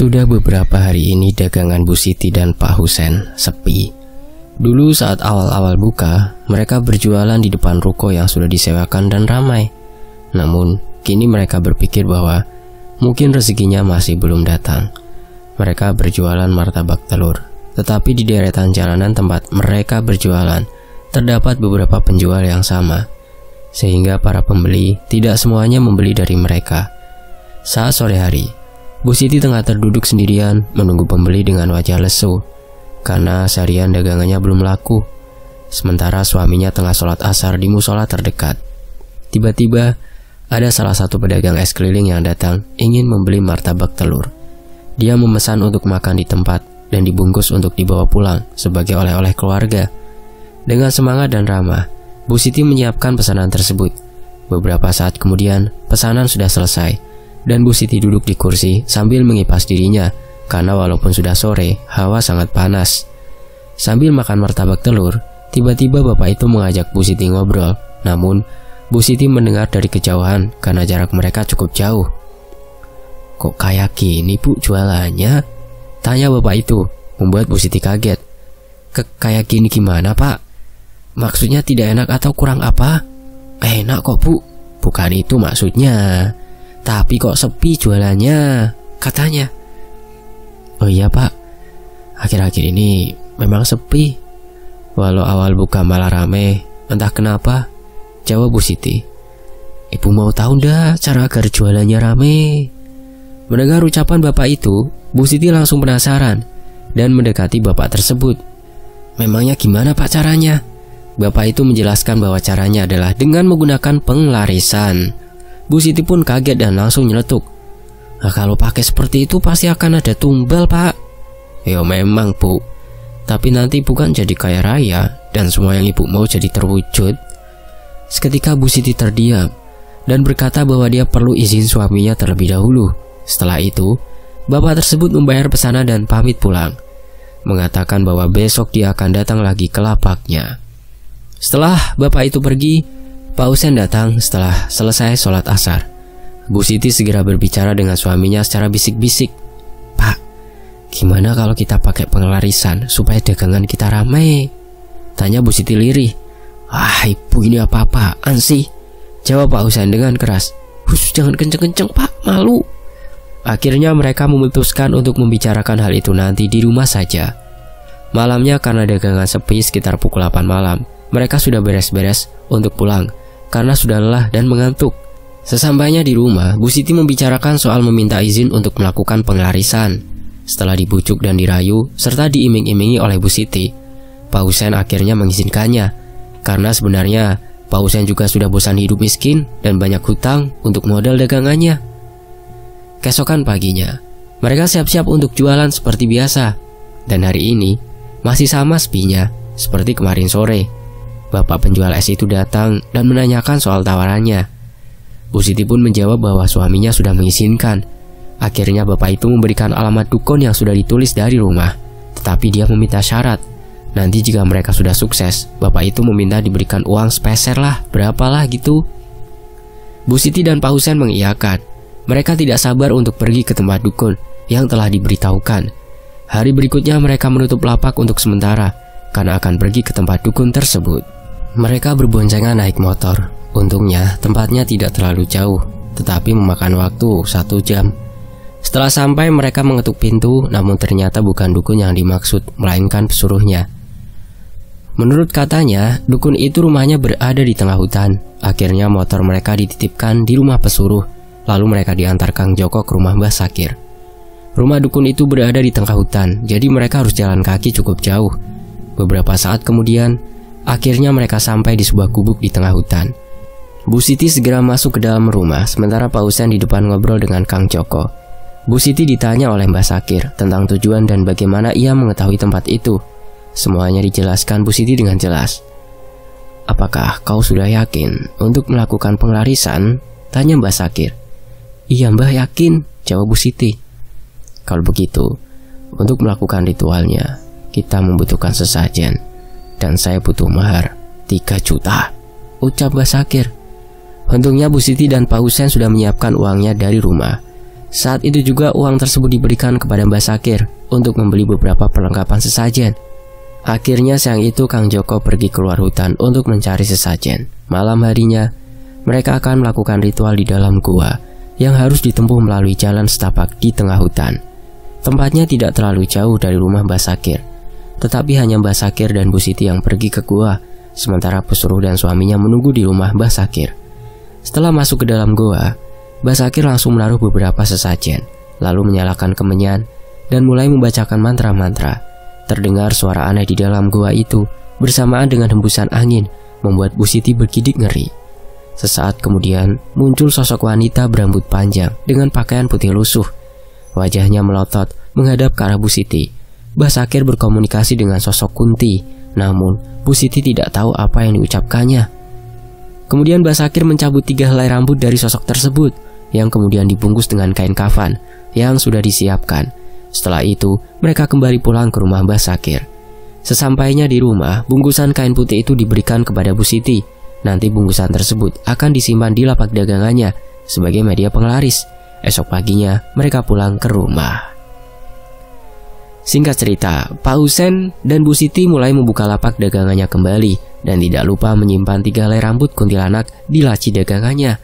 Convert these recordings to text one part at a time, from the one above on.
Sudah beberapa hari ini dagangan Bu Siti dan Pak Husen sepi. Dulu saat awal-awal buka, mereka berjualan di depan ruko yang sudah disewakan dan ramai. Namun, kini mereka berpikir bahwa mungkin rezekinya masih belum datang. Mereka berjualan martabak telur, tetapi di deretan jalanan tempat mereka berjualan, terdapat beberapa penjual yang sama, sehingga para pembeli tidak semuanya membeli dari mereka. Saat sore hari, Bu Siti tengah terduduk sendirian menunggu pembeli dengan wajah lesu, karena seharian dagangannya belum laku. Sementara suaminya tengah sholat asar di musola terdekat. Tiba-tiba, ada salah satu pedagang es keliling yang datang ingin membeli martabak telur. Dia memesan untuk makan di tempat dan dibungkus untuk dibawa pulang sebagai oleh-oleh keluarga. Dengan semangat dan ramah, Bu Siti menyiapkan pesanan tersebut. Beberapa saat kemudian, pesanan sudah selesai, dan Bu Siti duduk di kursi sambil mengipas dirinya, karena walaupun sudah sore, hawa sangat panas. Sambil makan martabak telur, tiba-tiba bapak itu mengajak Bu Siti ngobrol. Namun, Bu Siti mendengar dari kejauhan karena jarak mereka cukup jauh. "Kok kayak gini Bu jualannya?" tanya bapak itu, membuat Bu Siti kaget. Kayak gini gimana Pak? Maksudnya tidak enak atau kurang apa?" "Enak kok Bu." "Bukan itu maksudnya. Tapi kok sepi jualannya," katanya. "Oh iya Pak, akhir-akhir ini memang sepi. Walau awal buka malah rame, entah kenapa," jawab Bu Siti. "Ibu mau tahu ndak cara agar jualannya rame?" Mendengar ucapan bapak itu, Bu Siti langsung penasaran dan mendekati bapak tersebut. "Memangnya gimana Pak caranya?" Bapak itu menjelaskan bahwa caranya adalah dengan menggunakan penglarisan. Bu Siti pun kaget dan langsung nyeletuk. "Nah, kalau pakai seperti itu pasti akan ada tumbal Pak." "Ya memang Bu, tapi nanti bukan jadi kaya raya dan semua yang ibu mau jadi terwujud." Seketika Bu Siti terdiam dan berkata bahwa dia perlu izin suaminya terlebih dahulu. Setelah itu, bapak tersebut membayar pesanan dan pamit pulang, mengatakan bahwa besok dia akan datang lagi ke lapaknya. Setelah bapak itu pergi, Pak Husen datang setelah selesai sholat asar. Bu Siti segera berbicara dengan suaminya secara bisik-bisik. "Pak, gimana kalau kita pakai penglarisan supaya dagangan kita ramai?" tanya Bu Siti lirih. "Ah, ibu ini apa-apaan sih?" jawab Pak Husen dengan keras. "Hush, jangan kenceng-kenceng Pak, malu." Akhirnya mereka memutuskan untuk membicarakan hal itu nanti di rumah saja. Malamnya karena dagangan sepi sekitar pukul 8 malam, mereka sudah beres-beres untuk pulang karena sudah lelah dan mengantuk. Sesampainya di rumah, Bu Siti membicarakan soal meminta izin untuk melakukan penglarisan. Setelah dibujuk dan dirayu, serta diiming-imingi oleh Bu Siti, Pak Husen akhirnya mengizinkannya. Karena sebenarnya, Pak Husen juga sudah bosan hidup miskin dan banyak hutang untuk modal dagangannya. Keesokan paginya, mereka siap-siap untuk jualan seperti biasa. Dan hari ini, masih sama sepinya, seperti kemarin sore. Bapak penjual es itu datang dan menanyakan soal tawarannya. Bu Siti pun menjawab bahwa suaminya sudah mengizinkan. Akhirnya bapak itu memberikan alamat dukun yang sudah ditulis dari rumah. Tetapi dia meminta syarat. Nanti jika mereka sudah sukses, bapak itu meminta diberikan uang speser lah, berapalah gitu. Bu Siti dan Pak Husen mengiyakan. Mereka tidak sabar untuk pergi ke tempat dukun yang telah diberitahukan. Hari berikutnya mereka menutup lapak untuk sementara karena akan pergi ke tempat dukun tersebut. Mereka berboncengan naik motor. Untungnya tempatnya tidak terlalu jauh, tetapi memakan waktu 1 jam. Setelah sampai mereka mengetuk pintu, namun ternyata bukan dukun yang dimaksud, melainkan pesuruhnya. Menurut katanya, dukun itu rumahnya berada di tengah hutan. Akhirnya motor mereka dititipkan di rumah pesuruh, lalu mereka diantar Kang Joko ke rumah Mbah Sakir. Rumah dukun itu berada di tengah hutan, jadi mereka harus jalan kaki cukup jauh. Beberapa saat kemudian, akhirnya mereka sampai di sebuah gubuk di tengah hutan. Bu Siti segera masuk ke dalam rumah, sementara Pak Husen di depan ngobrol dengan Kang Joko. Bu Siti ditanya oleh Mbah Sakir tentang tujuan dan bagaimana ia mengetahui tempat itu. Semuanya dijelaskan Bu Siti dengan jelas. "Apakah kau sudah yakin untuk melakukan penglarisan?" tanya Mbah Sakir. "Iya Mbah, yakin," jawab Bu Siti. "Kalau begitu, untuk melakukan ritualnya, kita membutuhkan sesajen. Dan saya butuh mahar 3 juta, ucap Mbah Sakir. Untungnya Bu Siti dan Pak Husen sudah menyiapkan uangnya dari rumah. Saat itu juga uang tersebut diberikan kepada Mbah Sakir untuk membeli beberapa perlengkapan sesajen. Akhirnya siang itu Kang Joko pergi keluar hutan untuk mencari sesajen. Malam harinya, mereka akan melakukan ritual di dalam gua yang harus ditempuh melalui jalan setapak di tengah hutan. Tempatnya tidak terlalu jauh dari rumah Mbah Sakir, tetapi hanya Mbah Sakir dan Bu Siti yang pergi ke gua, sementara pesuruh dan suaminya menunggu di rumah Mbah Sakir. Setelah masuk ke dalam gua, Mbah Sakir langsung menaruh beberapa sesajen, lalu menyalakan kemenyan dan mulai membacakan mantra-mantra. Terdengar suara aneh di dalam gua itu bersamaan dengan hembusan angin, membuat Bu Siti bergidik ngeri. Sesaat kemudian muncul sosok wanita berambut panjang dengan pakaian putih lusuh. Wajahnya melotot menghadap ke arah Bu Siti. Mbah Sakir berkomunikasi dengan sosok Kunti, namun Bu Siti tidak tahu apa yang diucapkannya. Kemudian Mbah Sakir mencabut 3 helai rambut dari sosok tersebut, yang kemudian dibungkus dengan kain kafan yang sudah disiapkan. Setelah itu, mereka kembali pulang ke rumah Mbah Sakir. Sesampainya di rumah, bungkusan kain putih itu diberikan kepada Bu Siti. Nanti bungkusan tersebut akan disimpan di lapak dagangannya sebagai media penglaris. Esok paginya, mereka pulang ke rumah. Singkat cerita, Pak Husen dan Bu Siti mulai membuka lapak dagangannya kembali dan tidak lupa menyimpan 3 helai rambut kuntilanak di laci dagangannya.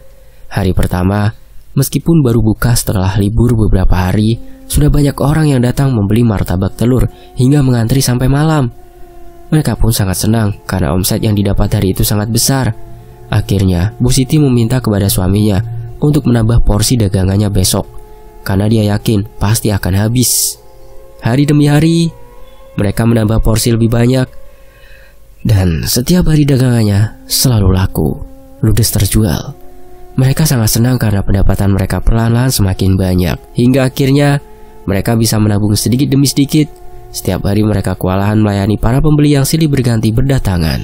Hari pertama, meskipun baru buka setelah libur beberapa hari, sudah banyak orang yang datang membeli martabak telur hingga mengantri sampai malam. Mereka pun sangat senang karena omset yang didapat hari itu sangat besar. Akhirnya, Bu Siti meminta kepada suaminya untuk menambah porsi dagangannya besok, karena dia yakin pasti akan habis. Hari demi hari, mereka menambah porsi lebih banyak, dan setiap hari dagangannya selalu laku, ludes terjual. Mereka sangat senang karena pendapatan mereka perlahan-lahan semakin banyak, hingga akhirnya mereka bisa menabung sedikit demi sedikit. Setiap hari mereka kewalahan melayani para pembeli yang silih berganti berdatangan.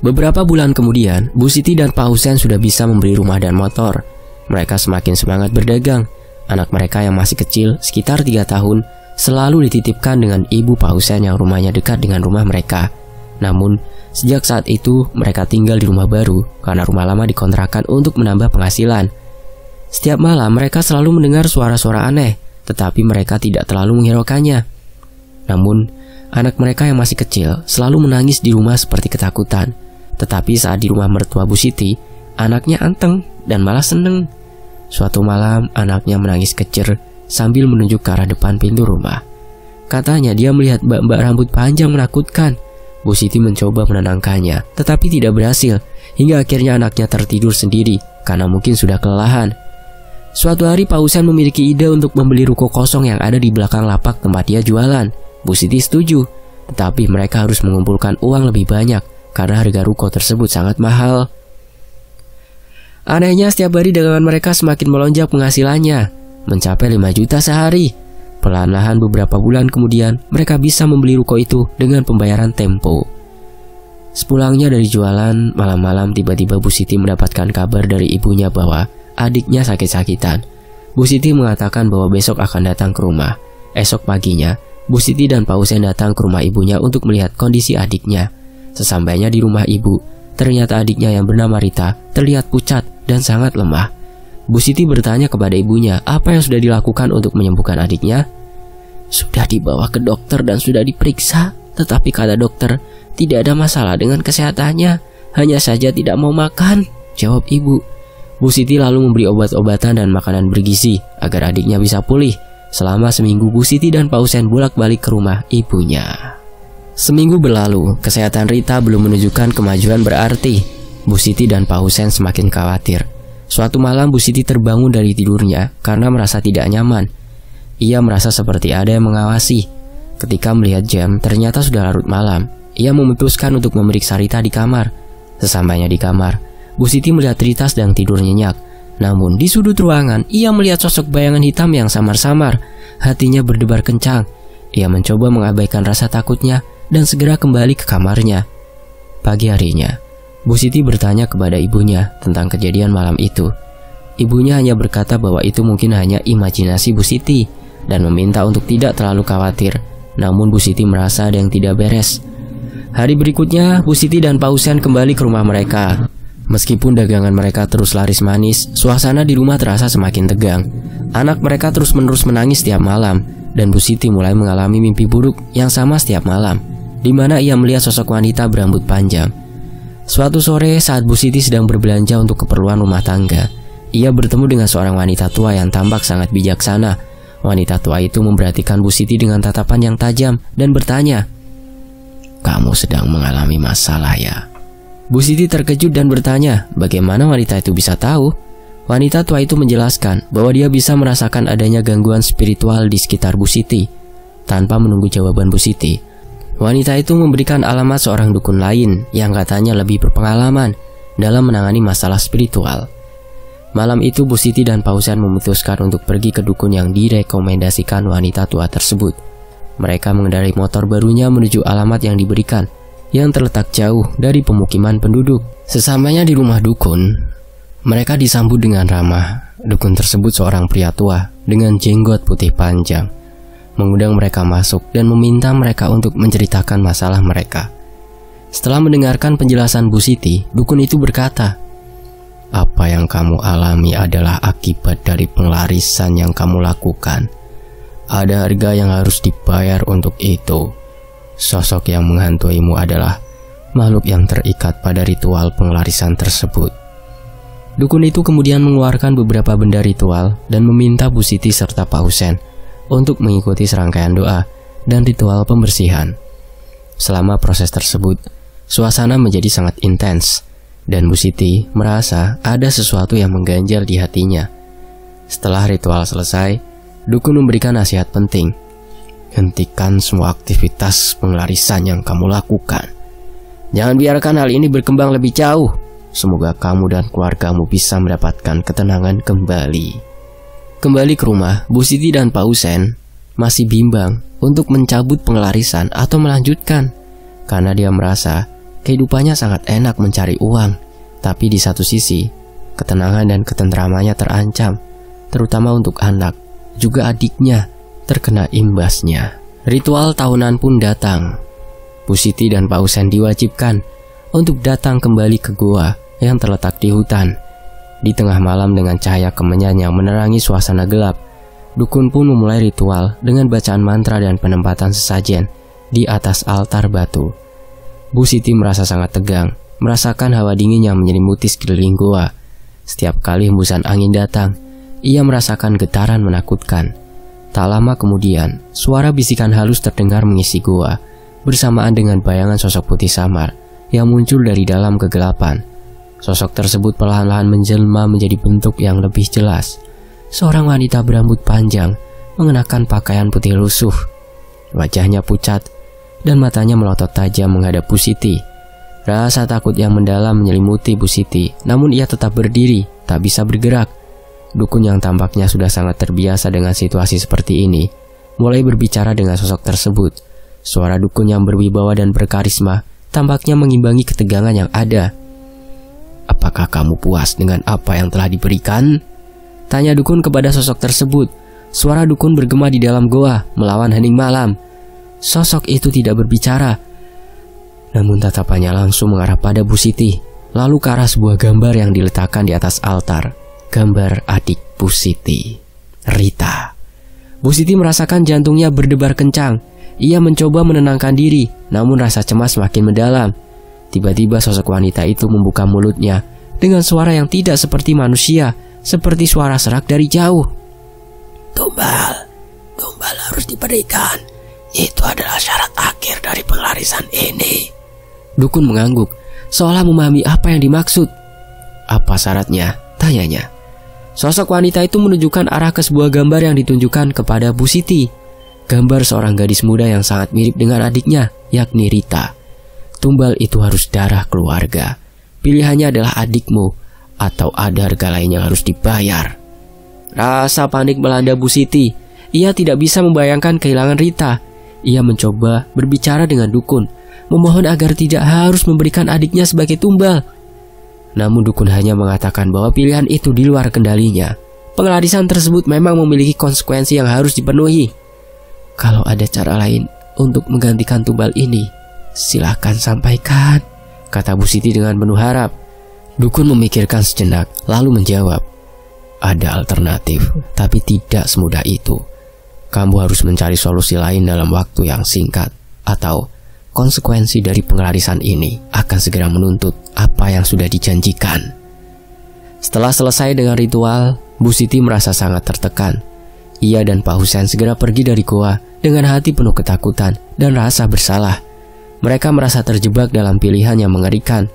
Beberapa bulan kemudian, Bu Siti dan Pak Husen sudah bisa membeli rumah dan motor. Mereka semakin semangat berdagang. Anak mereka yang masih kecil, sekitar 3 tahun, selalu dititipkan dengan ibu Pak Husen yang rumahnya dekat dengan rumah mereka. Namun, sejak saat itu mereka tinggal di rumah baru karena rumah lama dikontrakan untuk menambah penghasilan. Setiap malam mereka selalu mendengar suara-suara aneh, tetapi mereka tidak terlalu menghiraukannya. Namun, anak mereka yang masih kecil selalu menangis di rumah seperti ketakutan. Tetapi saat di rumah mertua Bu Siti, anaknya anteng dan malah seneng. Suatu malam, anaknya menangis kecer sambil menunjuk ke arah depan pintu rumah. Katanya dia melihat mbak-mbak rambut panjang menakutkan. Bu Siti mencoba menenangkannya, tetapi tidak berhasil, hingga akhirnya anaknya tertidur sendiri karena mungkin sudah kelelahan. Suatu hari Pak Husen memiliki ide untuk membeli ruko kosong yang ada di belakang lapak tempat dia jualan. Bu Siti setuju, tetapi mereka harus mengumpulkan uang lebih banyak karena harga ruko tersebut sangat mahal. Anehnya, setiap hari dagangan mereka semakin melonjak penghasilannya, mencapai 5 juta sehari. Perlahan-lahan beberapa bulan kemudian, mereka bisa membeli ruko itu dengan pembayaran tempo. Sepulangnya dari jualan, malam-malam tiba-tiba Bu Siti mendapatkan kabar dari ibunya bahwa adiknya sakit-sakitan. Bu Siti mengatakan bahwa besok akan datang ke rumah. Esok paginya, Bu Siti dan Pak Husen datang ke rumah ibunya untuk melihat kondisi adiknya. Sesampainya di rumah ibu, ternyata adiknya yang bernama Rita terlihat pucat dan sangat lemah. Bu Siti bertanya kepada ibunya apa yang sudah dilakukan untuk menyembuhkan adiknya. Sudah dibawa ke dokter dan sudah diperiksa, tetapi kata dokter tidak ada masalah dengan kesehatannya, hanya saja tidak mau makan, jawab ibu. Bu Siti lalu memberi obat-obatan dan makanan bergizi agar adiknya bisa pulih. Selama seminggu Bu Siti dan Pak Husen bolak-balik ke rumah ibunya. Seminggu berlalu, kesehatan Rita belum menunjukkan kemajuan berarti. Bu Siti dan Pak Husen semakin khawatir. Suatu malam Bu Siti terbangun dari tidurnya karena merasa tidak nyaman. Ia merasa seperti ada yang mengawasi. Ketika melihat jam, ternyata sudah larut malam. Ia memutuskan untuk memeriksa Rita di kamar. Sesampainya di kamar, Bu Siti melihat Rita sedang tidur nyenyak. Namun di sudut ruangan, ia melihat sosok bayangan hitam yang samar-samar. Hatinya berdebar kencang. Ia mencoba mengabaikan rasa takutnya dan segera kembali ke kamarnya. Pagi harinya, Bu Siti bertanya kepada ibunya tentang kejadian malam itu. Ibunya hanya berkata bahwa itu mungkin hanya imajinasi Bu Siti dan meminta untuk tidak terlalu khawatir. Namun Bu Siti merasa ada yang tidak beres. Hari berikutnya, Bu Siti dan Pak Husen kembali ke rumah mereka. Meskipun dagangan mereka terus laris manis, suasana di rumah terasa semakin tegang. Anak mereka terus-menerus menangis setiap malam, dan Bu Siti mulai mengalami mimpi buruk yang sama setiap malam, di mana ia melihat sosok wanita berambut panjang. Suatu sore saat Bu Siti sedang berbelanja untuk keperluan rumah tangga, ia bertemu dengan seorang wanita tua yang tampak sangat bijaksana. Wanita tua itu memperhatikan Bu Siti dengan tatapan yang tajam dan bertanya, "Kamu sedang mengalami masalah ya?" Bu Siti terkejut dan bertanya, bagaimana wanita itu bisa tahu? Wanita tua itu menjelaskan bahwa dia bisa merasakan adanya gangguan spiritual di sekitar Bu Siti. Tanpa menunggu jawaban Bu Siti, wanita itu memberikan alamat seorang dukun lain yang katanya lebih berpengalaman dalam menangani masalah spiritual. Malam itu Bu Siti dan Pak Husain memutuskan untuk pergi ke dukun yang direkomendasikan wanita tua tersebut. Mereka mengendarai motor barunya menuju alamat yang diberikan, yang terletak jauh dari pemukiman penduduk. Sesamanya di rumah dukun, mereka disambut dengan ramah. Dukun tersebut seorang pria tua dengan jenggot putih panjang, mengundang mereka masuk dan meminta mereka untuk menceritakan masalah mereka. Setelah mendengarkan penjelasan Bu Siti, dukun itu berkata, "Apa yang kamu alami adalah akibat dari penglarisan yang kamu lakukan. Ada harga yang harus dibayar untuk itu. Sosok yang menghantuimu adalah makhluk yang terikat pada ritual penglarisan tersebut." Dukun itu kemudian mengeluarkan beberapa benda ritual dan meminta Bu Siti serta Pak Husain untuk mengikuti serangkaian doa dan ritual pembersihan. Selama proses tersebut, suasana menjadi sangat intens dan Bu Siti merasa ada sesuatu yang mengganjal di hatinya. Setelah ritual selesai, dukun memberikan nasihat penting. "Hentikan semua aktivitas penglarisan yang kamu lakukan. Jangan biarkan hal ini berkembang lebih jauh. Semoga kamu dan keluargamu bisa mendapatkan ketenangan kembali." Kembali ke rumah, Bu Siti dan Pak Husain masih bimbang untuk mencabut penglarisan atau melanjutkan, karena dia merasa kehidupannya sangat enak mencari uang. Tapi di satu sisi, ketenangan dan ketentramannya terancam, terutama untuk anak, juga adiknya terkena imbasnya. Ritual tahunan pun datang. Bu Siti dan Pak Husain diwajibkan untuk datang kembali ke goa yang terletak di hutan. Di tengah malam dengan cahaya kemenyan yang menerangi suasana gelap, dukun pun memulai ritual dengan bacaan mantra dan penempatan sesajen di atas altar batu. Bu Siti merasa sangat tegang, merasakan hawa dingin yang menyelimuti sekeliling goa. Setiap kali hembusan angin datang, ia merasakan getaran menakutkan. Tak lama kemudian, suara bisikan halus terdengar mengisi goa, bersamaan dengan bayangan sosok putih samar yang muncul dari dalam kegelapan. Sosok tersebut perlahan-lahan menjelma menjadi bentuk yang lebih jelas. Seorang wanita berambut panjang, mengenakan pakaian putih lusuh. Wajahnya pucat, dan matanya melotot tajam menghadap Bu Siti. Rasa takut yang mendalam menyelimuti Bu Siti, namun ia tetap berdiri, tak bisa bergerak. Dukun yang tampaknya sudah sangat terbiasa dengan situasi seperti ini, mulai berbicara dengan sosok tersebut. Suara dukun yang berwibawa dan berkarisma tampaknya mengimbangi ketegangan yang ada. "Apakah kamu puas dengan apa yang telah diberikan?" tanya dukun kepada sosok tersebut. Suara dukun bergema di dalam goa, melawan hening malam. Sosok itu tidak berbicara, namun tatapannya langsung mengarah pada Bu Siti, lalu ke arah sebuah gambar yang diletakkan di atas altar. Gambar adik Bu Siti, Rita. Bu Siti merasakan jantungnya berdebar kencang. Ia mencoba menenangkan diri, namun rasa cemas semakin mendalam. Tiba-tiba sosok wanita itu membuka mulutnya dengan suara yang tidak seperti manusia, seperti suara serak dari jauh. Tumbal harus diberikan. Itu adalah syarat akhir dari penglarisan ini." Dukun mengangguk, seolah memahami apa yang dimaksud. "Apa syaratnya?" tanyanya. Sosok wanita itu menunjukkan arah ke sebuah gambar yang ditunjukkan kepada Bu Siti. Gambar seorang gadis muda yang sangat mirip dengan adiknya, yakni Rita. Tumbal itu harus darah keluarga. Pilihannya adalah adikmu, atau ada harga lain yang harus dibayar. Rasa panik melanda Bu Siti. Ia tidak bisa membayangkan kehilangan Rita. Ia mencoba berbicara dengan dukun, memohon agar tidak harus memberikan adiknya sebagai tumbal. Namun dukun hanya mengatakan bahwa pilihan itu di luar kendalinya. Penglarisan tersebut memang memiliki konsekuensi yang harus dipenuhi. "Kalau ada cara lain untuk menggantikan tumbal ini, silakan sampaikan," kata Bu Siti dengan penuh harap. Dukun memikirkan sejenak, lalu menjawab, "Ada alternatif, tapi tidak semudah itu. Kamu harus mencari solusi lain dalam waktu yang singkat, atau konsekuensi dari pengelarisan ini akan segera menuntut apa yang sudah dijanjikan." Setelah selesai dengan ritual, Bu Siti merasa sangat tertekan. Ia dan Pak Husen segera pergi dari goa dengan hati penuh ketakutan dan rasa bersalah. Mereka merasa terjebak dalam pilihan yang mengerikan,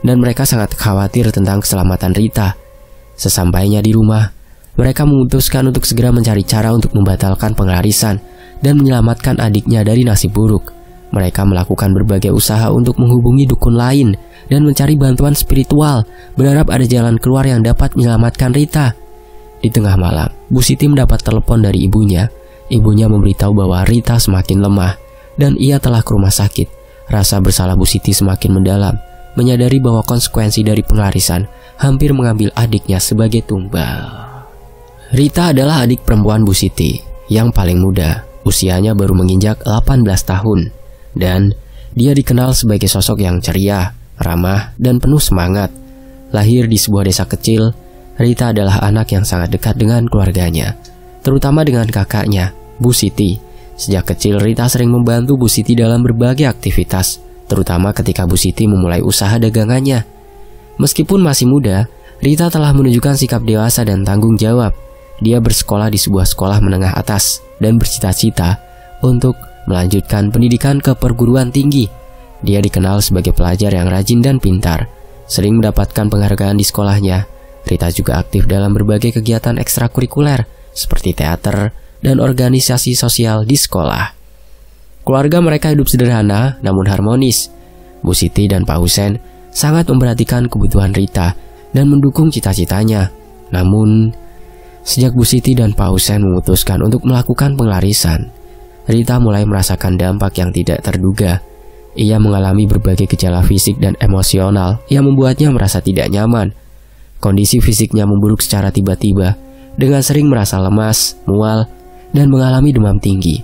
dan mereka sangat khawatir tentang keselamatan Rita. Sesampainya di rumah, mereka memutuskan untuk segera mencari cara untuk membatalkan pengelarisan dan menyelamatkan adiknya dari nasib buruk. Mereka melakukan berbagai usaha untuk menghubungi dukun lain dan mencari bantuan spiritual, berharap ada jalan keluar yang dapat menyelamatkan Rita. Di tengah malam, Bu Siti mendapat telepon dari ibunya. Ibunya memberitahu bahwa Rita semakin lemah dan ia telah ke rumah sakit. Rasa bersalah Bu Siti semakin mendalam, menyadari bahwa konsekuensi dari pengelarisan hampir mengambil adiknya sebagai tumbal. Rita adalah adik perempuan Bu Siti yang paling muda. Usianya baru menginjak 18 tahun. Dan dia dikenal sebagai sosok yang ceria, ramah, dan penuh semangat. Lahir di sebuah desa kecil, Rita adalah anak yang sangat dekat dengan keluarganya, terutama dengan kakaknya, Bu Siti. Sejak kecil, Rita sering membantu Bu Siti dalam berbagai aktivitas, terutama ketika Bu Siti memulai usaha dagangannya. Meskipun masih muda, Rita telah menunjukkan sikap dewasa dan tanggung jawab. Dia bersekolah di sebuah sekolah menengah atas dan bercita-cita untuk melanjutkan pendidikan ke perguruan tinggi. Dia dikenal sebagai pelajar yang rajin dan pintar, sering mendapatkan penghargaan di sekolahnya. Rita juga aktif dalam berbagai kegiatan ekstrakurikuler seperti teater dan organisasi sosial di sekolah. Keluarga mereka hidup sederhana namun harmonis. Bu Siti dan Pak Husen sangat memperhatikan kebutuhan Rita dan mendukung cita-citanya. Namun, sejak Bu Siti dan Pak Husen memutuskan untuk melakukan pengelarisan, Rita mulai merasakan dampak yang tidak terduga. Ia mengalami berbagai gejala fisik dan emosional yang membuatnya merasa tidak nyaman. Kondisi fisiknya memburuk secara tiba-tiba, dengan sering merasa lemas, mual, dan mengalami demam tinggi.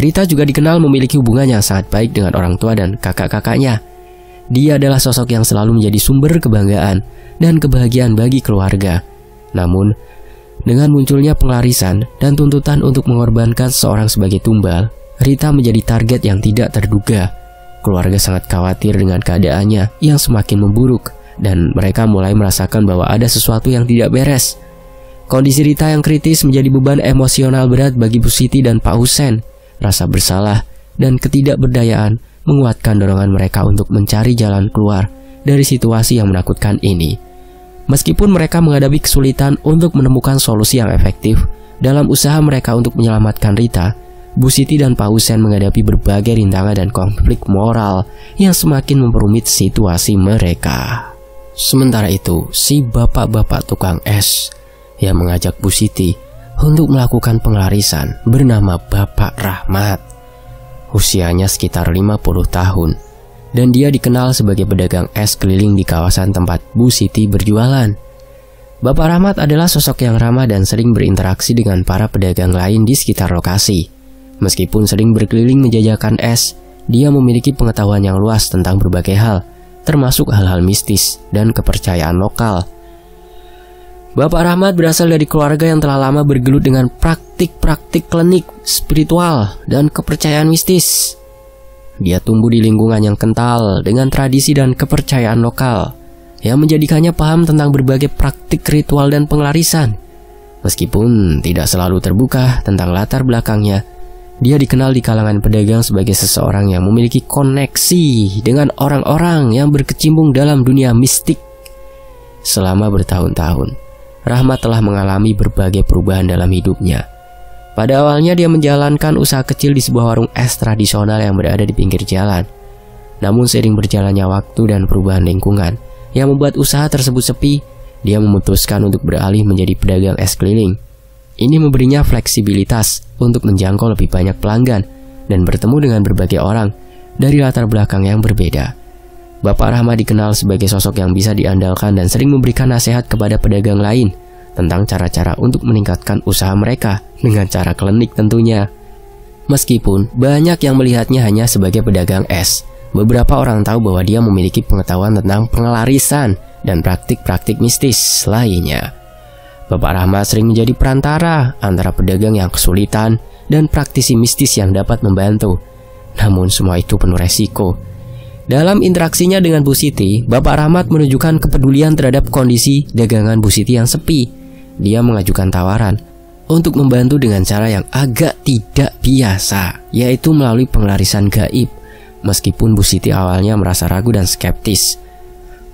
Rita juga dikenal memiliki hubungan yang sangat baik dengan orang tua dan kakak-kakaknya. Dia adalah sosok yang selalu menjadi sumber kebanggaan dan kebahagiaan bagi keluarga. Namun, dengan munculnya pengelarisan dan tuntutan untuk mengorbankan seseorang sebagai tumbal, Rita menjadi target yang tidak terduga. Keluarga sangat khawatir dengan keadaannya yang semakin memburuk, dan mereka mulai merasakan bahwa ada sesuatu yang tidak beres. Kondisi Rita yang kritis menjadi beban emosional berat bagi Bu Siti dan Pak Husen. Rasa bersalah dan ketidakberdayaan menguatkan dorongan mereka untuk mencari jalan keluar dari situasi yang menakutkan ini. Meskipun mereka menghadapi kesulitan untuk menemukan solusi yang efektif dalam usaha mereka untuk menyelamatkan Rita, Bu Siti dan Pak Husen menghadapi berbagai rintangan dan konflik moral yang semakin memperumit situasi mereka. Sementara itu, si bapak-bapak tukang es yang mengajak Bu Siti untuk melakukan pengelarisan bernama Bapak Rahmat. Usianya sekitar 50 tahun, dan dia dikenal sebagai pedagang es keliling di kawasan tempat Bu Siti berjualan. Bapak Rahmat adalah sosok yang ramah dan sering berinteraksi dengan para pedagang lain di sekitar lokasi. Meskipun sering berkeliling menjajakan es, dia memiliki pengetahuan yang luas tentang berbagai hal, termasuk hal-hal mistis dan kepercayaan lokal. Bapak Rahmat berasal dari keluarga yang telah lama bergelut dengan praktik-praktik klinik, spiritual, dan kepercayaan mistis. Dia tumbuh di lingkungan yang kental dengan tradisi dan kepercayaan lokal yang menjadikannya paham tentang berbagai praktik ritual dan pengelarisan. Meskipun tidak selalu terbuka tentang latar belakangnya, dia dikenal di kalangan pedagang sebagai seseorang yang memiliki koneksi dengan orang-orang yang berkecimpung dalam dunia mistik. Selama bertahun-tahun, Rahmat telah mengalami berbagai perubahan dalam hidupnya. Pada awalnya dia menjalankan usaha kecil di sebuah warung es tradisional yang berada di pinggir jalan. Namun seiring berjalannya waktu dan perubahan lingkungan yang membuat usaha tersebut sepi, dia memutuskan untuk beralih menjadi pedagang es keliling. Ini memberinya fleksibilitas untuk menjangkau lebih banyak pelanggan dan bertemu dengan berbagai orang dari latar belakang yang berbeda. Bapak Rahmat dikenal sebagai sosok yang bisa diandalkan dan sering memberikan nasihat kepada pedagang lain tentang cara-cara untuk meningkatkan usaha mereka dengan cara klinik tentunya. Meskipun banyak yang melihatnya hanya sebagai pedagang es, beberapa orang tahu bahwa dia memiliki pengetahuan tentang pengelarisan dan praktik-praktik mistis lainnya. Bapak Rahmat sering menjadi perantara antara pedagang yang kesulitan dan praktisi mistis yang dapat membantu. Namun semua itu penuh resiko. Dalam interaksinya dengan Bu Siti, Bapak Rahmat menunjukkan kepedulian terhadap kondisi dagangan Bu Siti yang sepi. Dia mengajukan tawaran untuk membantu dengan cara yang agak tidak biasa, yaitu melalui penglarisan gaib. Meskipun Bu Siti awalnya merasa ragu dan skeptis,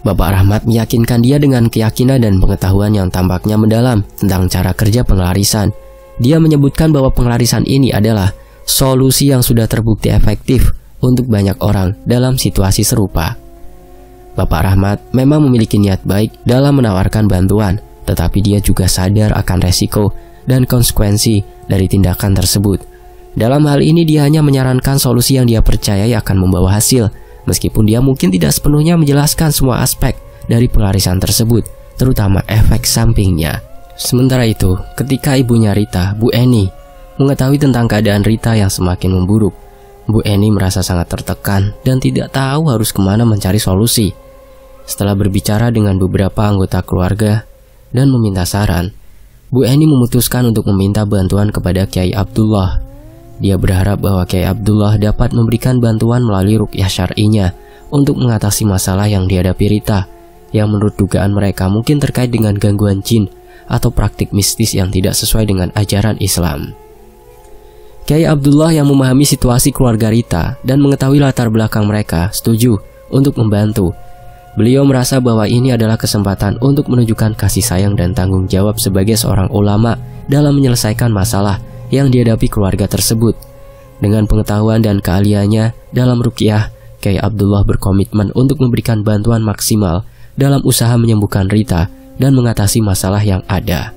Bapak Rahmat meyakinkan dia dengan keyakinan dan pengetahuan yang tampaknya mendalam tentang cara kerja penglarisan. Dia menyebutkan bahwa penglarisan ini adalah solusi yang sudah terbukti efektif untuk banyak orang dalam situasi serupa. Bapak Rahmat memang memiliki niat baik dalam menawarkan bantuan, tetapi dia juga sadar akan resiko dan konsekuensi dari tindakan tersebut. Dalam hal ini dia hanya menyarankan solusi yang dia percayai akan membawa hasil, meskipun dia mungkin tidak sepenuhnya menjelaskan semua aspek dari pelarisan tersebut, terutama efek sampingnya. Sementara itu, ketika ibunya Rita, Bu Eni, mengetahui tentang keadaan Rita yang semakin memburuk, Bu Eni merasa sangat tertekan dan tidak tahu harus kemana mencari solusi. Setelah berbicara dengan beberapa anggota keluarga dan meminta saran, Bu Eni memutuskan untuk meminta bantuan kepada Kiai Abdullah. Dia berharap bahwa Kiai Abdullah dapat memberikan bantuan melalui ruqyah syar'inya untuk mengatasi masalah yang dihadapi Rita, yang menurut dugaan mereka mungkin terkait dengan gangguan jin atau praktik mistis yang tidak sesuai dengan ajaran Islam. Kiai Abdullah yang memahami situasi keluarga Rita dan mengetahui latar belakang mereka setuju untuk membantu. Beliau merasa bahwa ini adalah kesempatan untuk menunjukkan kasih sayang dan tanggung jawab sebagai seorang ulama dalam menyelesaikan masalah yang dihadapi keluarga tersebut. Dengan pengetahuan dan keahliannya dalam ruqyah, Kiai Abdullah berkomitmen untuk memberikan bantuan maksimal dalam usaha menyembuhkan Rita dan mengatasi masalah yang ada.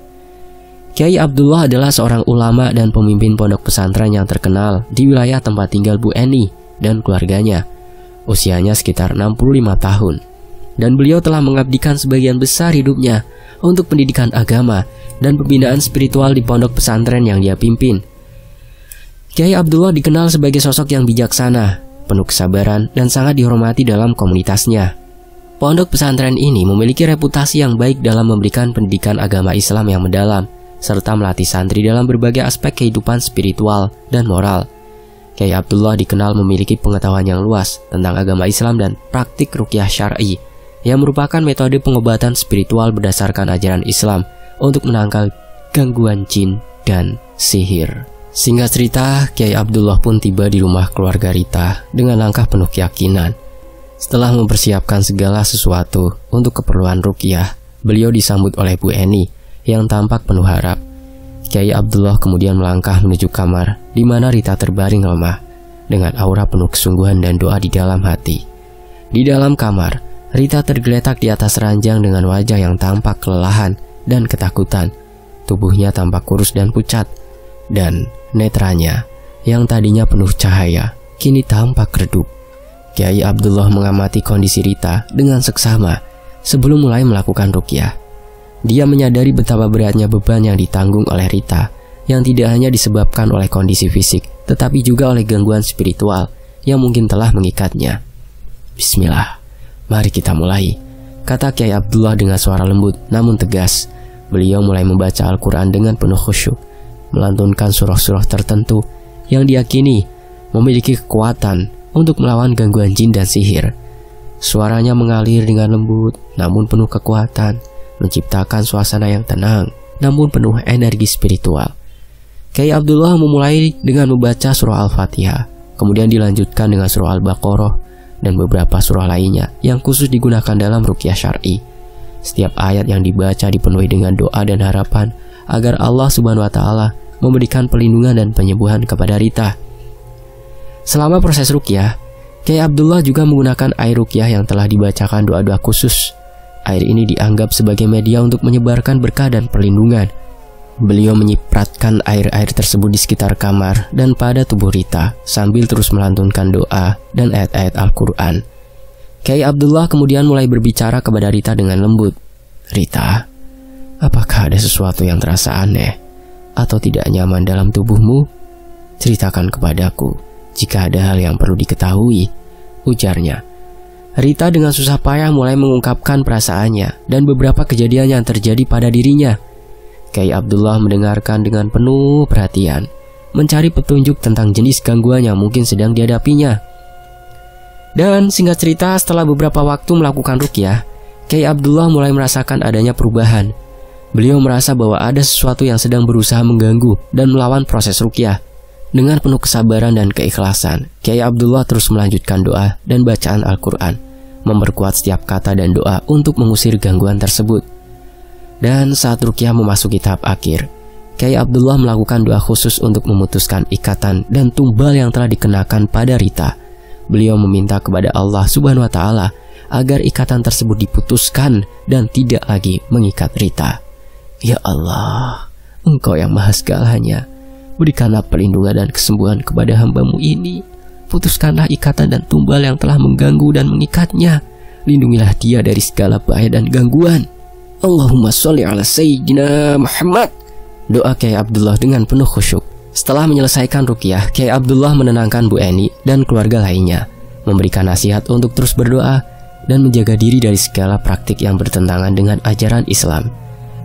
Kiai Abdullah adalah seorang ulama dan pemimpin pondok pesantren yang terkenal di wilayah tempat tinggal Bu Eni dan keluarganya. Usianya sekitar 65 tahun, dan beliau telah mengabdikan sebagian besar hidupnya untuk pendidikan agama dan pembinaan spiritual di pondok pesantren yang dia pimpin. Kiai Abdullah dikenal sebagai sosok yang bijaksana, penuh kesabaran, dan sangat dihormati dalam komunitasnya. Pondok pesantren ini memiliki reputasi yang baik dalam memberikan pendidikan agama Islam yang mendalam, serta melatih santri dalam berbagai aspek kehidupan spiritual dan moral. Kiai Abdullah dikenal memiliki pengetahuan yang luas tentang agama Islam dan praktik ruqyah syar'i, yang merupakan metode pengobatan spiritual berdasarkan ajaran Islam untuk menangkal gangguan jin dan sihir. Singkat cerita, Kiai Abdullah pun tiba di rumah keluarga Rita dengan langkah penuh keyakinan. Setelah mempersiapkan segala sesuatu untuk keperluan ruqyah, beliau disambut oleh Bu Eni yang tampak penuh harap. Kiai Abdullah kemudian melangkah menuju kamar di mana Rita terbaring lemah dengan aura penuh kesungguhan dan doa di dalam hati. Di dalam kamar, Rita tergeletak di atas ranjang dengan wajah yang tampak kelelahan dan ketakutan. Tubuhnya tampak kurus dan pucat, dan netranya yang tadinya penuh cahaya kini tampak redup. Kiai Abdullah mengamati kondisi Rita dengan seksama sebelum mulai melakukan ruqyah. Dia menyadari betapa beratnya beban yang ditanggung oleh Rita, yang tidak hanya disebabkan oleh kondisi fisik, tetapi juga oleh gangguan spiritual yang mungkin telah mengikatnya. Bismillah, mari kita mulai, kata Kiai Abdullah dengan suara lembut namun tegas. Beliau mulai membaca Al-Quran dengan penuh khusyuk, melantunkan surah-surah tertentu yang diyakini memiliki kekuatan untuk melawan gangguan jin dan sihir. Suaranya mengalir dengan lembut namun penuh kekuatan, menciptakan suasana yang tenang namun penuh energi spiritual. Kiai Abdullah memulai dengan membaca surah Al-Fatihah, kemudian dilanjutkan dengan surah Al-Baqarah dan beberapa surah lainnya yang khusus digunakan dalam ruqyah syar'i. Setiap ayat yang dibaca dipenuhi dengan doa dan harapan agar Allah Subhanahu wa Ta'ala memberikan perlindungan dan penyembuhan kepada Rita. Selama proses ruqyah, Kiai Abdullah juga menggunakan air ruqyah yang telah dibacakan doa-doa khusus. Air ini dianggap sebagai media untuk menyebarkan berkah dan perlindungan. Beliau menyipratkan air-air tersebut di sekitar kamar dan pada tubuh Rita sambil terus melantunkan doa dan ayat-ayat Al-Quran. Kiai Abdullah kemudian mulai berbicara kepada Rita dengan lembut. Rita, apakah ada sesuatu yang terasa aneh atau tidak nyaman dalam tubuhmu? Ceritakan kepadaku jika ada hal yang perlu diketahui, ujarnya. Rita dengan susah payah mulai mengungkapkan perasaannya dan beberapa kejadian yang terjadi pada dirinya. Kyai Abdullah mendengarkan dengan penuh perhatian, mencari petunjuk tentang jenis gangguan yang mungkin sedang dihadapinya. Dan singkat cerita, setelah beberapa waktu melakukan ruqyah, Kyai Abdullah mulai merasakan adanya perubahan. Beliau merasa bahwa ada sesuatu yang sedang berusaha mengganggu dan melawan proses ruqyah. Dengan penuh kesabaran dan keikhlasan, Kyai Abdullah terus melanjutkan doa dan bacaan Al-Quran, memperkuat setiap kata dan doa untuk mengusir gangguan tersebut. Dan saat ruqyah memasuki tahap akhir, Kyai Abdullah melakukan doa khusus untuk memutuskan ikatan dan tumbal yang telah dikenakan pada Rita. Beliau meminta kepada Allah Subhanahu wa Ta'ala agar ikatan tersebut diputuskan dan tidak lagi mengikat Rita. Ya Allah, Engkau yang maha segalanya, berikanlah perlindungan dan kesembuhan kepada hamba-Mu ini. Putuskanlah ikatan dan tumbal yang telah mengganggu dan mengikatnya. Lindungilah dia dari segala bahaya dan gangguan. Allahumma sholli ala Sayyidina Muhammad. Doa Kyai Abdullah dengan penuh khusyuk. Setelah menyelesaikan ruqyah, Kyai Abdullah menenangkan Bu Eni dan keluarga lainnya, memberikan nasihat untuk terus berdoa dan menjaga diri dari segala praktik yang bertentangan dengan ajaran Islam.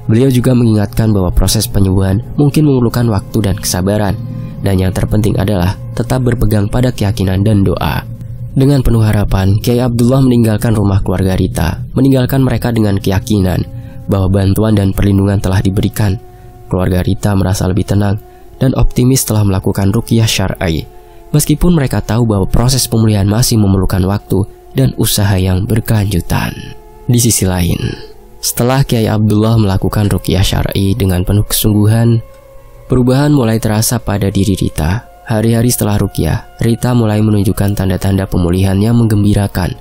Beliau juga mengingatkan bahwa proses penyembuhan mungkin memerlukan waktu dan kesabaran, dan yang terpenting adalah tetap berpegang pada keyakinan dan doa. Dengan penuh harapan, Kyai Abdullah meninggalkan rumah keluarga Rita, meninggalkan mereka dengan keyakinan bahwa bantuan dan perlindungan telah diberikan. Keluarga Rita merasa lebih tenang dan optimis setelah melakukan ruqyah syar'i, meskipun mereka tahu bahwa proses pemulihan masih memerlukan waktu dan usaha yang berkelanjutan. Di sisi lain, setelah Kyai Abdullah melakukan ruqyah syar'i dengan penuh kesungguhan, perubahan mulai terasa pada diri Rita. Hari-hari setelah ruqyah, Rita mulai menunjukkan tanda-tanda pemulihan yang menggembirakan.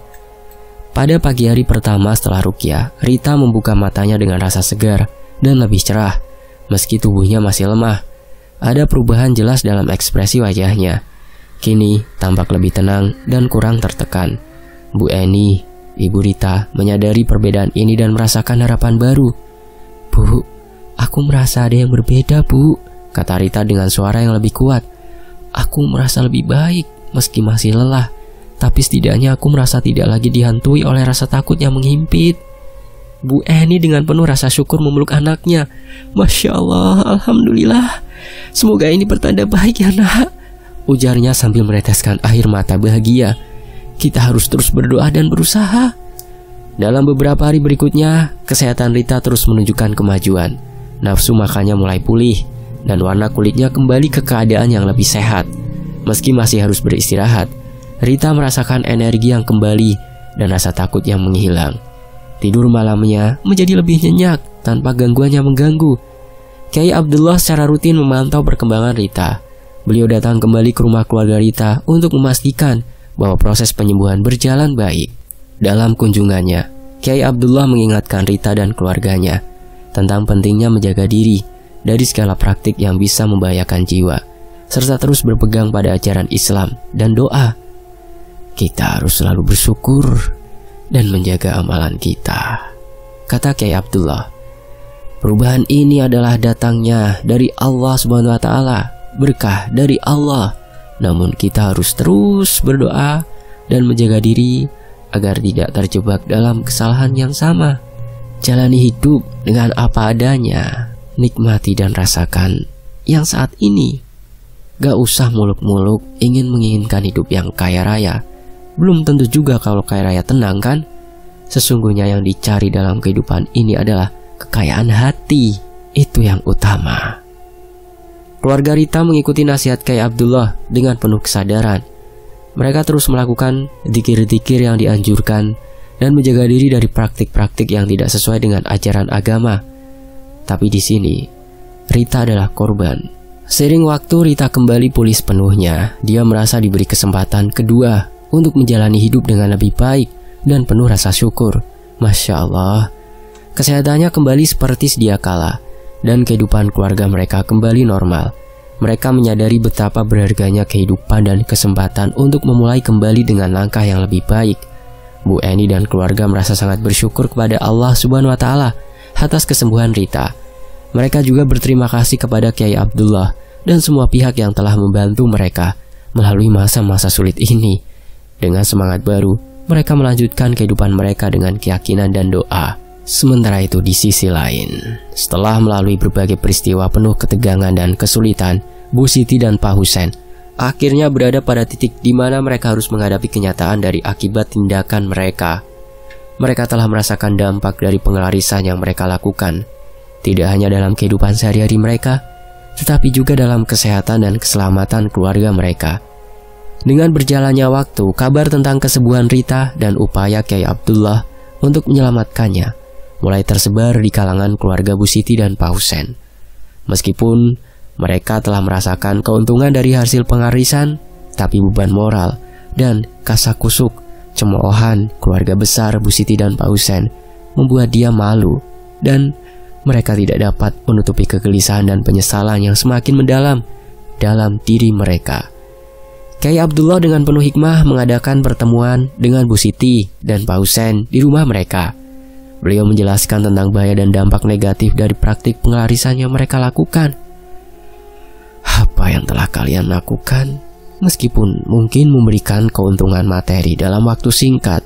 Pada pagi hari pertama setelah ruqyah, Rita membuka matanya dengan rasa segar dan lebih cerah. Meski tubuhnya masih lemah, ada perubahan jelas dalam ekspresi wajahnya. Kini tampak lebih tenang dan kurang tertekan. Bu Eni, Ibu Rita, menyadari perbedaan ini dan merasakan harapan baru. "Bu, aku merasa ada yang berbeda, Bu," kata Rita dengan suara yang lebih kuat. "Aku merasa lebih baik meski masih lelah, tapi setidaknya aku merasa tidak lagi dihantui oleh rasa takut yang menghimpit." Bu Eni dengan penuh rasa syukur memeluk anaknya. "Masya Allah, Alhamdulillah. Semoga ini pertanda baik ya nak," ujarnya sambil meneteskan air mata bahagia. "Kita harus terus berdoa dan berusaha." Dalam beberapa hari berikutnya, kesehatan Rita terus menunjukkan kemajuan. Nafsu makannya mulai pulih dan warna kulitnya kembali ke keadaan yang lebih sehat. Meski masih harus beristirahat, Rita merasakan energi yang kembali dan rasa takut yang menghilang. Tidur malamnya menjadi lebih nyenyak tanpa gangguan yang mengganggu. Kyai Abdullah secara rutin memantau perkembangan Rita. Beliau datang kembali ke rumah keluarga Rita untuk memastikan bahwa proses penyembuhan berjalan baik. Dalam kunjungannya, Kyai Abdullah mengingatkan Rita dan keluarganya tentang pentingnya menjaga diri dari segala praktik yang bisa membahayakan jiwa, serta terus berpegang pada ajaran Islam dan doa. "Kita harus selalu bersyukur dan menjaga amalan kita," kata Kyai Abdullah. "Perubahan ini adalah datangnya dari Allah Subhanahu wa Ta'ala, berkah dari Allah. Namun kita harus terus berdoa dan menjaga diri agar tidak terjebak dalam kesalahan yang sama. Jalani hidup dengan apa adanya, nikmati dan rasakan yang saat ini. Gak usah muluk-muluk menginginkan hidup yang kaya raya. Belum tentu juga kalau kaya raya tenang kan? Sesungguhnya yang dicari dalam kehidupan ini adalah kekayaan hati. Itu yang utama." Keluarga Rita mengikuti nasihat Kyai Abdullah dengan penuh kesadaran. Mereka terus melakukan dzikir-dzikir yang dianjurkan dan menjaga diri dari praktik-praktik yang tidak sesuai dengan ajaran agama. Tapi di sini, Rita adalah korban. Seiring waktu, Rita kembali pulih sepenuhnya. Dia merasa diberi kesempatan kedua untuk menjalani hidup dengan lebih baik dan penuh rasa syukur. Masya Allah, kesehatannya kembali seperti sedia kala dan kehidupan keluarga mereka kembali normal. Mereka menyadari betapa berharganya kehidupan dan kesempatan untuk memulai kembali dengan langkah yang lebih baik. Bu Eni dan keluarga merasa sangat bersyukur kepada Allah Subhanahu wa Ta'ala atas kesembuhan Rita. Mereka juga berterima kasih kepada Kyai Abdullah dan semua pihak yang telah membantu mereka melalui masa-masa sulit ini. Dengan semangat baru, mereka melanjutkan kehidupan mereka dengan keyakinan dan doa. Sementara itu di sisi lain, setelah melalui berbagai peristiwa penuh ketegangan dan kesulitan, Bu Siti dan Pak Husain akhirnya berada pada titik di mana mereka harus menghadapi kenyataan dari akibat tindakan mereka. Mereka telah merasakan dampak dari pengelarisan yang mereka lakukan, tidak hanya dalam kehidupan sehari-hari mereka, tetapi juga dalam kesehatan dan keselamatan keluarga mereka. Dengan berjalannya waktu, kabar tentang kesembuhan Rita dan upaya Kyai Abdullah untuk menyelamatkannya mulai tersebar di kalangan keluarga Bu Siti dan Pak Husain. Meskipun mereka telah merasakan keuntungan dari hasil pengarisan, tapi beban moral dan kasakusuk cemoohan keluarga besar Bu Siti dan Pak Husain membuat dia malu, dan mereka tidak dapat menutupi kegelisahan dan penyesalan yang semakin mendalam dalam diri mereka. Kyai Abdullah dengan penuh hikmah mengadakan pertemuan dengan Bu Siti dan Pak Husain di rumah mereka. Beliau menjelaskan tentang bahaya dan dampak negatif dari praktik pengelarisan yang mereka lakukan. Apa yang telah kalian lakukan, meskipun mungkin memberikan keuntungan materi dalam waktu singkat,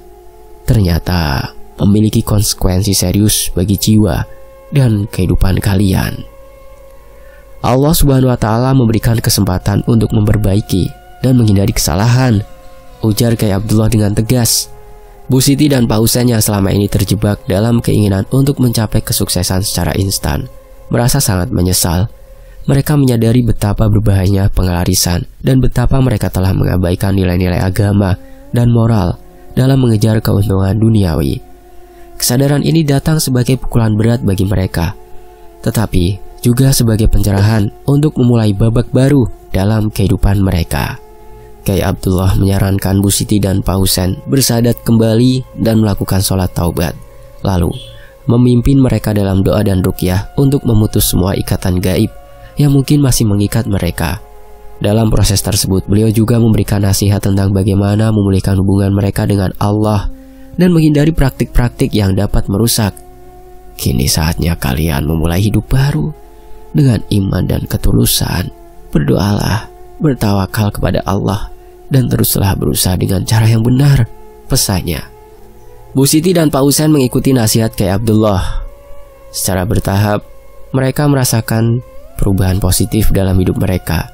ternyata memiliki konsekuensi serius bagi jiwa dan kehidupan kalian. Allah Subhanahu wa Ta'ala memberikan kesempatan untuk memperbaiki dan menghindari kesalahan, ujar Kyai Abdullah dengan tegas. Bu Siti dan Pak Husain yang selama ini terjebak dalam keinginan untuk mencapai kesuksesan secara instan merasa sangat menyesal. Mereka menyadari betapa berbahayanya pengelarisan dan betapa mereka telah mengabaikan nilai-nilai agama dan moral dalam mengejar keuntungan duniawi. Kesadaran ini datang sebagai pukulan berat bagi mereka, tetapi juga sebagai pencerahan untuk memulai babak baru dalam kehidupan mereka. Kyai Abdullah menyarankan Bu Siti dan Pak Husain bersahadat kembali dan melakukan sholat taubat, lalu memimpin mereka dalam doa dan ruqyah untuk memutus semua ikatan gaib yang mungkin masih mengikat mereka. Dalam proses tersebut, beliau juga memberikan nasihat tentang bagaimana memulihkan hubungan mereka dengan Allah dan menghindari praktik-praktik yang dapat merusak. Kini saatnya kalian memulai hidup baru dengan iman dan ketulusan. Berdoalah, bertawakal kepada Allah, dan teruslah berusaha dengan cara yang benar, pesannya. Bu Siti dan Pak Husain mengikuti nasihat Kyai Abdullah. Secara bertahap, mereka merasakan perubahan positif dalam hidup mereka.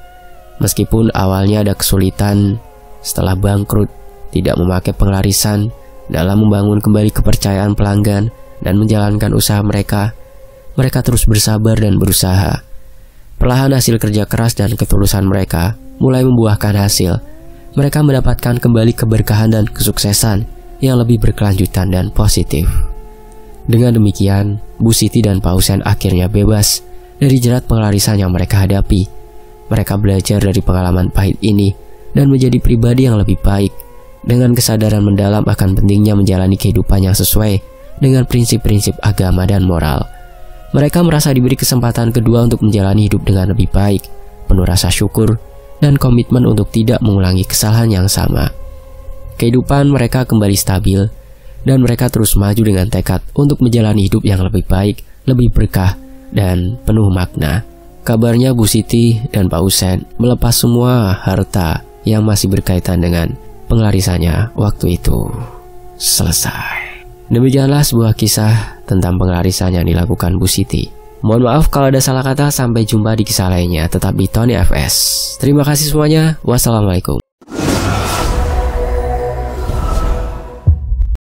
Meskipun awalnya ada kesulitan setelah bangkrut, tidak memakai pengelarisan dalam membangun kembali kepercayaan pelanggan dan menjalankan usaha mereka, mereka terus bersabar dan berusaha. Perlahan hasil kerja keras dan ketulusan mereka mulai membuahkan hasil. Mereka mendapatkan kembali keberkahan dan kesuksesan yang lebih berkelanjutan dan positif. Dengan demikian, Bu Siti dan Pak Husain akhirnya bebas dari jerat pengelarisan yang mereka hadapi. Mereka belajar dari pengalaman pahit ini dan menjadi pribadi yang lebih baik, dengan kesadaran mendalam akan pentingnya menjalani kehidupan yang sesuai dengan prinsip-prinsip agama dan moral. Mereka merasa diberi kesempatan kedua untuk menjalani hidup dengan lebih baik, penuh rasa syukur dan komitmen untuk tidak mengulangi kesalahan yang sama. Kehidupan mereka kembali stabil, dan mereka terus maju dengan tekad untuk menjalani hidup yang lebih baik, lebih berkah, dan penuh makna. Kabarnya Bu Siti dan Pak Husain melepas semua harta yang masih berkaitan dengan pengelarisannya waktu itu selesai. Demikianlah sebuah kisah tentang pengelarisan yang dilakukan Bu Siti. Mohon maaf kalau ada salah kata. Sampai jumpa di kisah lainnya. Tetap di Tony FS. Terima kasih semuanya. Wassalamualaikum.